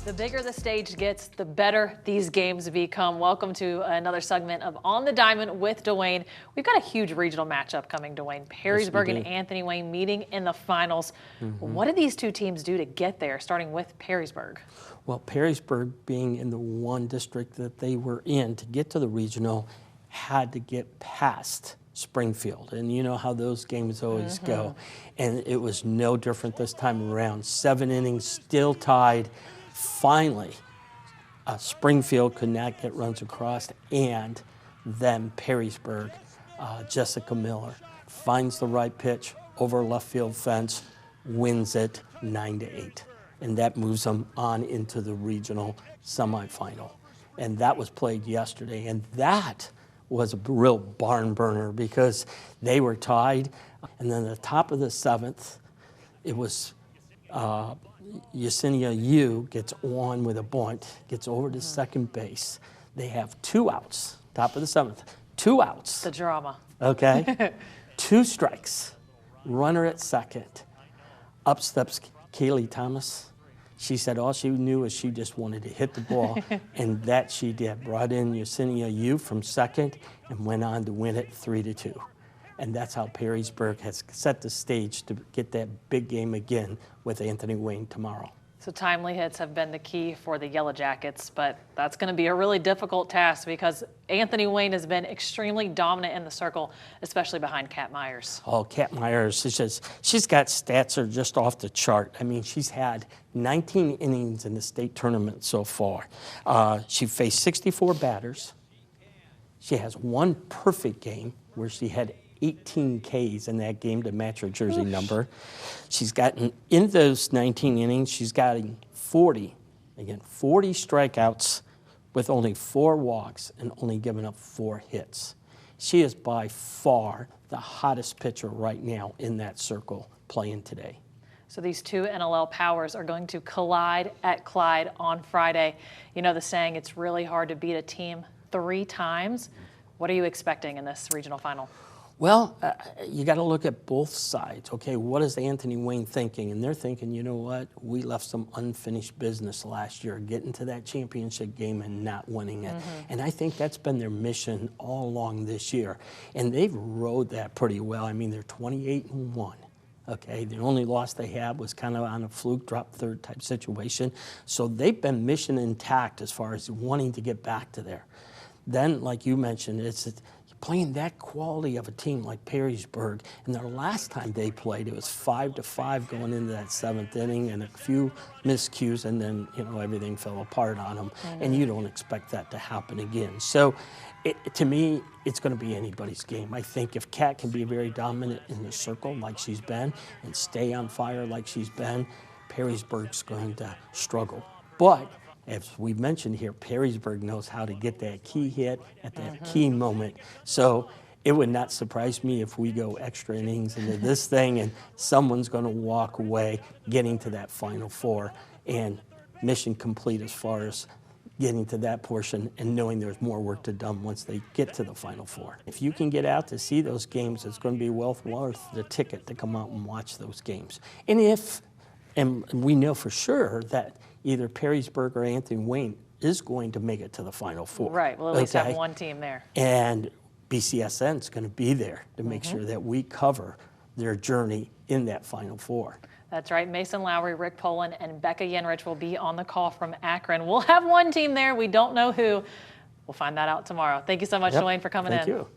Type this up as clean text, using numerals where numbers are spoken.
The bigger the stage gets, the better these games become. Welcome to another segment of On the Diamond with Duane. We've got a huge regional matchup coming, Duane. Perrysburg and Anthony Wayne meeting in the finals. What did these two teams do to get there, starting with Perrysburg? Well, Perrysburg, being in the one district that they were in to get to the regional, had to get past Springfield. And you know how those games always go. And it was no different this time around. 7 innings, still tied. Finally, Springfield could not get runs across, and then Perrysburg, Jessica Miller, finds the right pitch over left field fence, wins it 9-8. And that moves them on into the regional semifinal. And that was played yesterday, and that was a real barn burner because they were tied. And then at the top of the 7th, it was Yesenia Yu gets on with a bunt, gets over to second base. They have 2 outs, top of the 7th, 2 outs. The drama. Okay, 2 strikes, runner at second. Up steps Kaylee Thomas. She said all she knew is she just wanted to hit the ball, and that she did. Brought in Yesenia Yu from second and went on to win it 3-2. And that's how Perrysburg has set the stage to get that big game again with Anthony Wayne tomorrow. So timely hits have been the key for the Yellow Jackets, but that's going to be a really difficult task because Anthony Wayne has been extremely dominant in the circle, especially behind Kat Myers. Oh, Kat Myers, she's got stats that are just off the chart. I mean, she's had 19 innings in the state tournament so far. She faced 64 batters. She has 1 perfect game where she had 18 Ks in that game to match her jersey number. She's gotten, in those 19 innings, she's gotten 40 strikeouts with only 4 walks and only given up 4 hits. She is by far the hottest pitcher right now in that circle playing today. So these 2 NLL powers are going to collide at Clyde on Friday. You know the saying, it's really hard to beat a team 3 times. What are you expecting in this regional final? Well, you got to look at both sides. Okay, what is Anthony Wayne thinking? And they're thinking, you know what? We left some unfinished business last year, getting to that championship game and not winning it. And I think that's been their mission all along this year. And they've rode that pretty well. I mean, they're 28-1. Okay, the only loss they had was kind of on a fluke, drop third type situation. So they've been mission intact as far as wanting to get back to there. Then, like you mentioned, it's playing that quality of a team like Perrysburg, and their last time they played, it was 5-5 going into that 7th inning, and a few miscues, and then everything fell apart on them. And you don't expect that to happen again. So, to me, it's going to be anybody's game. I think if Kat can be very dominant in the circle like she's been, and stay on fire like she's been, Perrysburg's going to struggle. But as we've mentioned here, Perrysburg knows how to get that key hit at that key moment. So it would not surprise me if we go extra innings into this thing and someone's going to walk away getting to that Final Four, and mission complete as far as getting to that portion and knowing there's more work to done once they get to the Final Four. If you can get out to see those games, it's going to be well worth the ticket to come out and watch those games. And we know for sure that either Perrysburg or Anthony Wayne is going to make it to the Final Four. Right, we'll at least have one team there. And BCSN is going to be there to make sure that we cover their journey in that Final Four. That's right. Mason Lowry, Rick Poland, and Becca Yenrich will be on the call from Akron. We'll have one team there. We don't know who. We'll find that out tomorrow. Thank you so much, Duane, for coming in. Thank you.